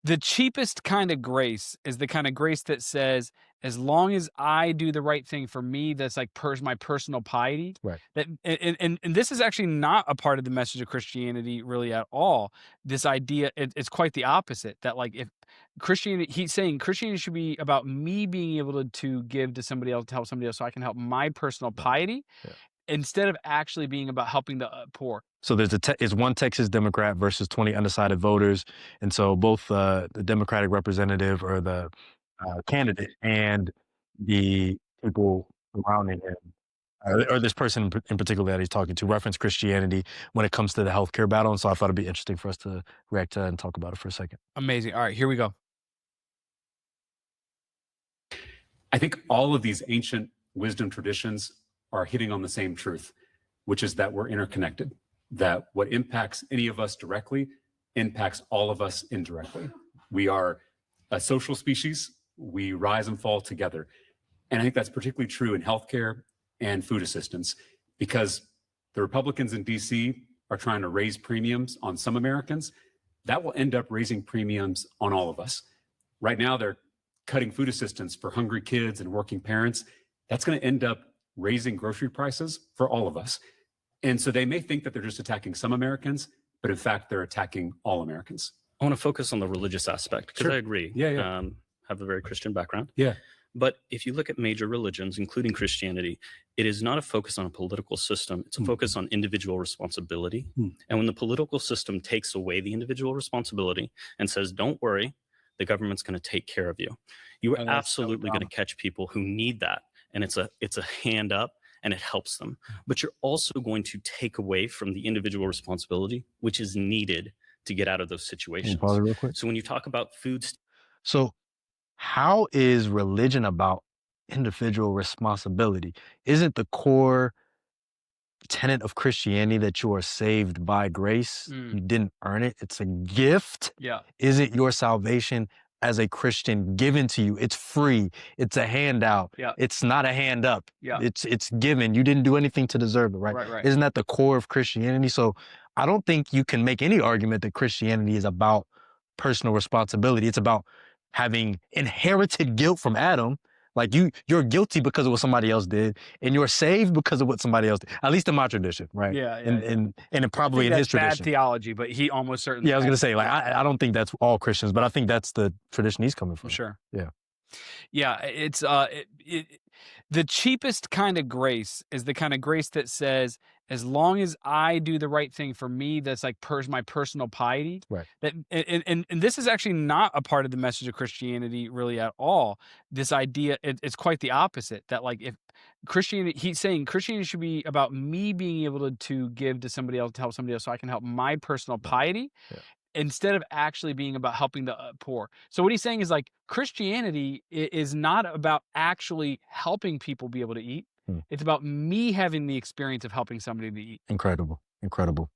The cheapest kind of grace is the kind of grace that says, as long as I do the right thing for me, that's like my personal piety. Right. That and this is actually not a part of the message of Christianity really at all. This idea, it's quite the opposite. That like if Christianity, he's saying Christianity should be about me being able to give to somebody else, to help somebody else, so I can help my personal Yeah. piety, Yeah. instead of actually being about helping the poor. So there's it's one Texas Democrat versus 20 undecided voters, and so both the Democratic representative or the candidate and the people surrounding him, or this person in particular that he's talking to, reference Christianity when it comes to the healthcare battle. And so I thought it'd be interesting for us to react to and talk about it for a second. Amazing. All right, here we go. I think all of these ancient wisdom traditions are hitting on the same truth, which is that we're interconnected, that what impacts any of us directly impacts all of us indirectly. We are a social species. We rise and fall together. And I think that's particularly true in healthcare and food assistance, because the Republicans in DC are trying to raise premiums on some Americans. That will end up raising premiums on all of us. Right now, they're cutting food assistance for hungry kids and working parents. That's going to end up raising grocery prices for all of us. And so they may think that they're just attacking some Americans, but in fact, they're attacking all Americans. I want to focus on the religious aspect because Sure. I agree. Yeah. Have a very Christian background. Yeah. But if you look at major religions, including Christianity, it is not a focus on a political system. It's a focus on individual responsibility. And when the political system takes away the individual responsibility and says, don't worry, the government's going to take care of you, you are absolutely going to catch people who need that. And it's a hand up and it helps them. But you're also going to take away from the individual responsibility, which is needed to get out of those situations. Pause it real quick. So when you talk about food, So how is religion about individual responsibility? Isn't the core tenet of Christianity that you are saved by grace? You didn't earn it. It's a gift. Yeah. Isn't your salvation as a Christian given to you? It's free. It's a handout. Yeah. It's not a hand up. Yeah. It's given. You didn't do anything to deserve it, right? Right. Isn't that the core of Christianity? So I don't think you can make any argument that Christianity is about personal responsibility. It's about having inherited guilt from Adam. Like you're guilty because of what somebody else did, and you're saved because of what somebody else did. At least in my tradition, right? Yeah. And it probably in his Bad tradition. theology, but he almost certainly. Yeah, I was gonna say, like, I don't think that's all Christians, but I think that's the tradition he's coming from. Sure. Yeah. Yeah, it's the cheapest kind of grace is the kind of grace that says, as long as I do the right thing for me, that's like my personal piety. Right. That and this is actually not a part of the message of Christianity really at all. This idea, it's quite the opposite. That like if Christianity, he's saying Christianity should be about me being able to give to somebody else, to help somebody else, so I can help my personal piety. Yeah. Instead of actually being about helping the poor. So what he's saying is like Christianity is not about actually helping people be able to eat. It's about me having the experience of helping somebody to eat. Incredible. Incredible.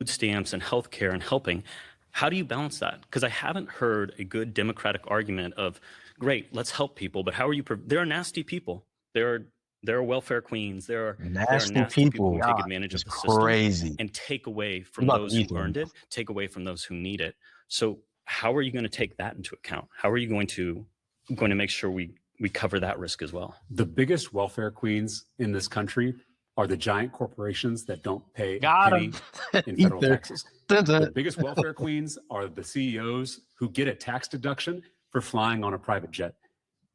food stamps and healthcare and helping. How do you balance that? Because I haven't heard a good democratic argument of, great, let's help people, but how are you? There are nasty people. There are welfare queens. There are nasty people who take advantage of the system and take away from those who earned it, take away from those who need it. So how are you going to take that into account? How are you going to make sure we cover that risk as well? The biggest welfare queens in this country are the giant corporations that don't pay a penny in federal taxes. The biggest welfare queens are the CEOs who get a tax deduction for flying on a private jet.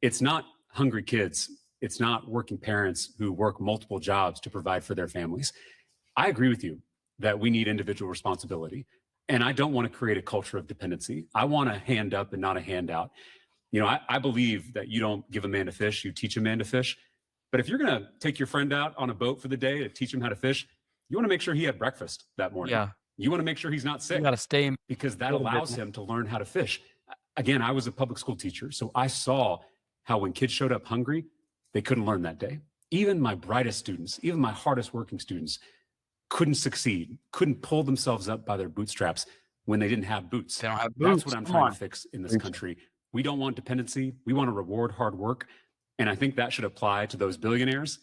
It's not hungry kids. It's not working parents who work multiple jobs to provide for their families. I agree with you that we need individual responsibility. And I don't want to create a culture of dependency. I want a hand up and not a handout. You know, I believe that you don't give a man to fish, you teach a man to fish. But if you're going to take your friend out on a boat for the day to teach him how to fish, you want to make sure he had breakfast that morning. Yeah. You want to make sure he's not sick. You got to stay because that allows him to learn how to fish. Again, I was a public school teacher, so I saw how when kids showed up hungry, they couldn't learn that day. Even my brightest students, even my hardest working students couldn't succeed, couldn't pull themselves up by their bootstraps when they didn't have boots. They don't have boots. That's what I'm trying to fix in this country. We don't want dependency. We want to reward hard work. And I think that should apply to those billionaires,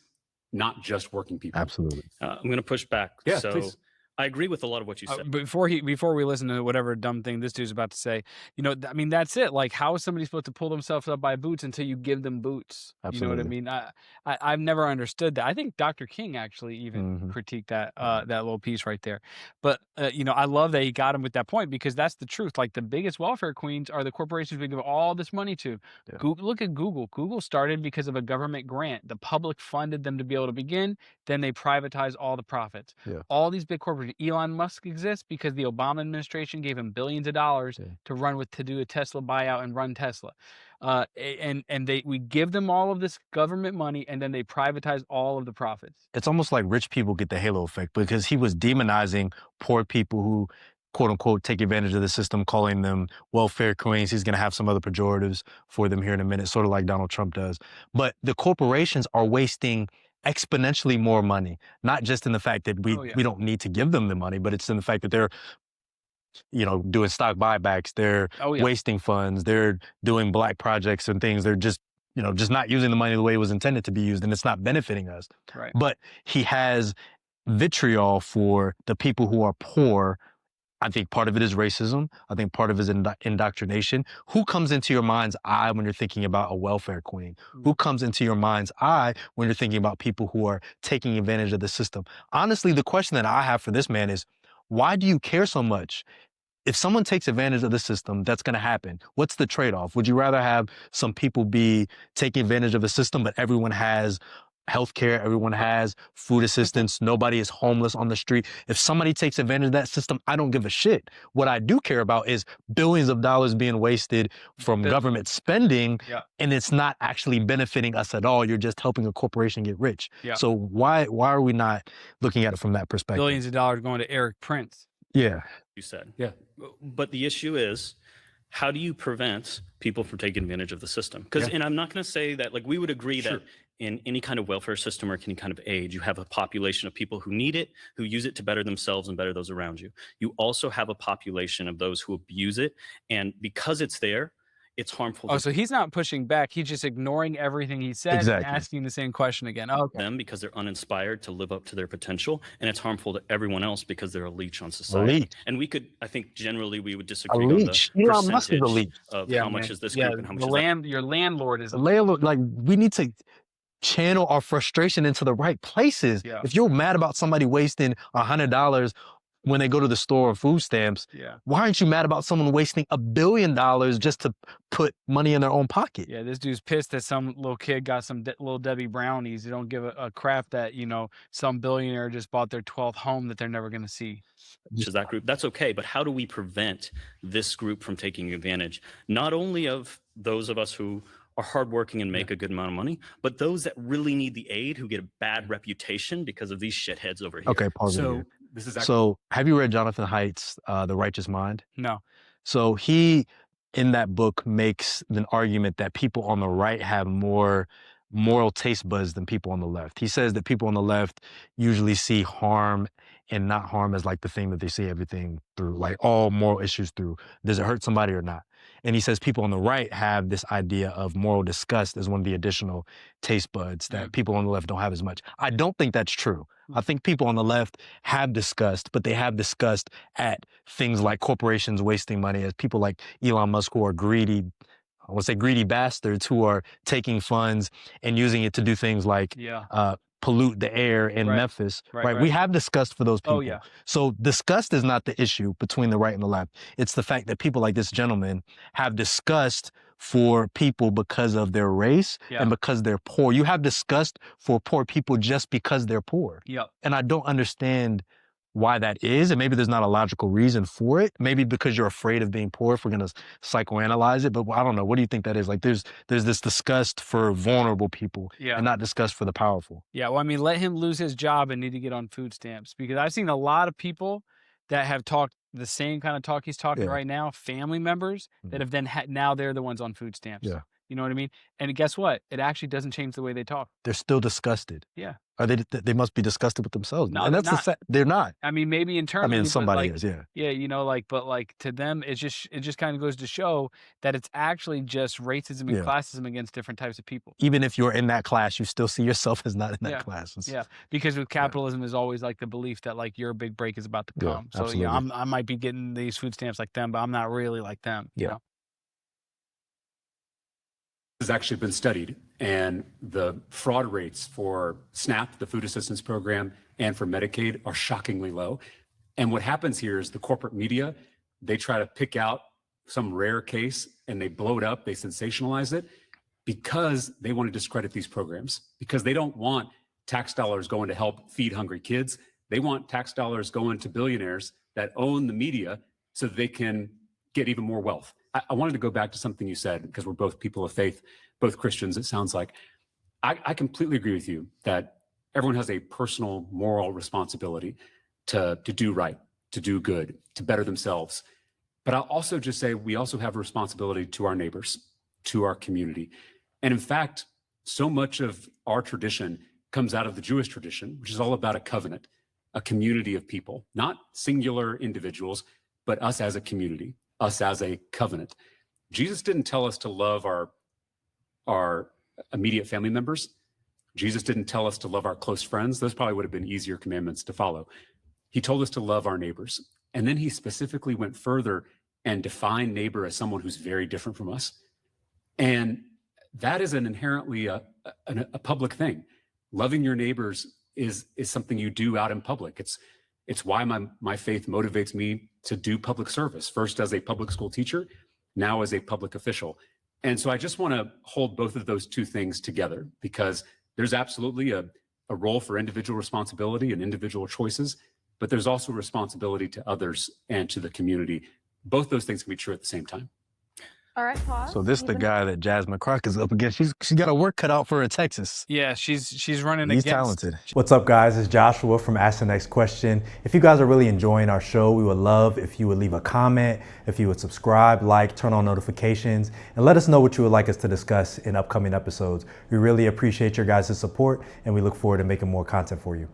not just working people. Absolutely. I'm going to push back. Yeah, so please. I agree with a lot of what you said. Before we listen to whatever dumb thing this dude's about to say, I mean, that's it. Like, how is somebody supposed to pull themselves up by boots until you give them boots? You know what I Absolutely. mean? I've never understood that. I think Dr. King actually even critiqued that that little piece right there. But I love that he got him with that point, because that's the truth. Like, the biggest welfare queens are the corporations we give all this money to. Yeah. Look at Google. Google started because of a government grant. The public funded them to be able to begin. Then they privatized all the profits. Yeah. All these big corporations. Elon Musk exists because the Obama administration gave him billions of dollars to do a Tesla buyout and run Tesla. We give them all of this government money, and then they privatize all of the profits. It's almost like rich people get the halo effect, because he was demonizing poor people who, quote unquote, take advantage of the system, calling them welfare queens. He's going to have some other pejoratives for them here in a minute, sort of like Donald Trump does. But the corporations are wasting exponentially more money, not just in the fact that we don't need to give them the money, but it's in the fact that they're doing stock buybacks, they're wasting funds, they're doing black projects and things. They're just not using the money the way it was intended to be used, and it's not benefiting us. Right. But he has vitriol for the people who are poor. I think part of it is racism. I think part of it is indoctrination. Who comes into your mind's eye when you're thinking about a welfare queen? Who comes into your mind's eye when you're thinking about people who are taking advantage of the system? Honestly, the question that I have for this man is, why do you care so much? If someone takes advantage of the system, that's going to happen. What's the trade-off? Would you rather have some people be taking advantage of the system, but everyone has healthcare, everyone has food assistance, nobody is homeless on the street? If somebody takes advantage of that system, I don't give a shit. What I do care about is billions of dollars being wasted from government spending, and it's not actually benefiting us at all. You're just helping a corporation get rich. So why are we not looking at it from that perspective? Billions of dollars going to Eric Prince. Yeah. You said. Yeah. But the issue is, how do you prevent people from taking advantage of the system? And I'm not going to say that, like, we would agree that in any kind of welfare system or any kind of aid, you have a population of people who need it, who use it to better themselves and better those around you. You also have a population of those who abuse it. And because it's there, it's harmful. Oh, so he's not pushing back. He's just ignoring everything he said and asking the same question again. Them because they're uninspired to live up to their potential, and it's harmful to everyone else because they're a leach on society. And we could, I think, generally we would disagree on the Elon Musk is a leech. Of how much is this group and how much is your landlord is a landlord. Like, we need to channel our frustration into the right places. If you're mad about somebody wasting $100 when they go to the store or food stamps, why aren't you mad about someone wasting $1 billion just to put money in their own pocket? Yeah, this dude's pissed that some little kid got some little Debbie brownies. They don't give a crap that, some billionaire just bought their 12th home that they're never going to see. Which is that group. That's okay. But how do we prevent this group from taking advantage, not only of those of us who are hardworking and make a good amount of money, but those that really need the aid, who get a bad reputation because of these shitheads over here? Okay, pause here. So have you read Jonathan Haidt's The Righteous Mind? No. So he, in that book, makes an argument that people on the right have more moral taste buds than people on the left. He says that people on the left usually see harm and not harm as like the thing that they see everything through, like all moral issues through. Does it hurt somebody or not? And he says people on the right have this idea of moral disgust as one of the additional taste buds that people on the left don't have as much. I don't think that's true. I think people on the left have disgust, but they have disgust at things like corporations wasting money, as people like Elon Musk who are greedy, I would say greedy bastards, who are taking funds and using it to do things like pollute the air in Memphis. Right. We have disgust for those people. So disgust is not the issue between the right and the left. It's the fact that people like this gentleman have disgust for people because of their race and because they're poor. You have disgust for poor people just because they're poor. And I don't understand why that is, and maybe there's not a logical reason for it. Maybe because you're afraid of being poor, if we're gonna psychoanalyze it, but I don't know. What do you think that is? Like, there's this disgust for vulnerable people and not disgust for the powerful. Yeah, well, I mean, let him lose his job and need to get on food stamps, because I've seen a lot of people that have talked the same kind of talk he's talking right now, family members that have then now they're the ones on food stamps. You know what I mean? And guess what? It actually doesn't change the way they talk. They're still disgusted. Yeah. Are they must be disgusted with themselves. No, and they're that's not. they're not. I mean, maybe I internally, mean, but somebody like, is, yeah. yeah, you know, like, but like to them, it just kind of goes to show that it's actually just racism and Yeah. classism against different types of people. Even if you're in that class, you still see yourself as not in that Yeah. class. Yeah, because with capitalism is always like the belief that like your big break is about to Yeah, come. So absolutely. yeah, I might be getting these food stamps like them, but I'm not really like them. You Yeah. know? Has actually been studied, and the fraud rates for SNAP, the food assistance program, and for Medicaid are shockingly low. And what happens here is the corporate media, they try to pick out some rare case and they blow it up, they sensationalize it because they want to discredit these programs, because they don't want tax dollars going to help feed hungry kids. They want tax dollars going to billionaires that own the media so that they can get even more wealth. I wanted to go back to something you said, because we're both people of faith, both Christians, it sounds like. I completely agree with you that everyone has a personal moral responsibility to do right, to do good, to better themselves. But I'll also just say we also have a responsibility to our neighbors, to our community. And in fact, so much of our tradition comes out of the Jewish tradition, which is all about a covenant, a community of people, not singular individuals, but us as a community, us as a covenant. Jesus didn't tell us to love our immediate family members. Jesus didn't tell us to love our close friends. Those probably would have been easier commandments to follow. He told us to love our neighbors. And then he specifically went further and defined neighbor as someone who's very different from us. And that is an inherently a public thing. Loving your neighbors is something you do out in public. It's why my faith motivates me to do public service, first as a public school teacher, now as a public official. And so I just want to hold both of those two things together, because there's absolutely a role for individual responsibility and individual choices, but there's also a responsibility to others and to the community. Both those things can be true at the same time. All right, pause. So this the guy that Jasmine Crock is up against. She got a work cut out for her in Texas. Yeah, she's running He's against. talented. What's up, guys? It's Joshua from Ask the Next Question. If you guys are really enjoying our show, we would love if you would leave a comment, if you would subscribe, like, turn on notifications, and let us know what you would like us to discuss in upcoming episodes. We really appreciate your guys' support, and we look forward to making more content for you.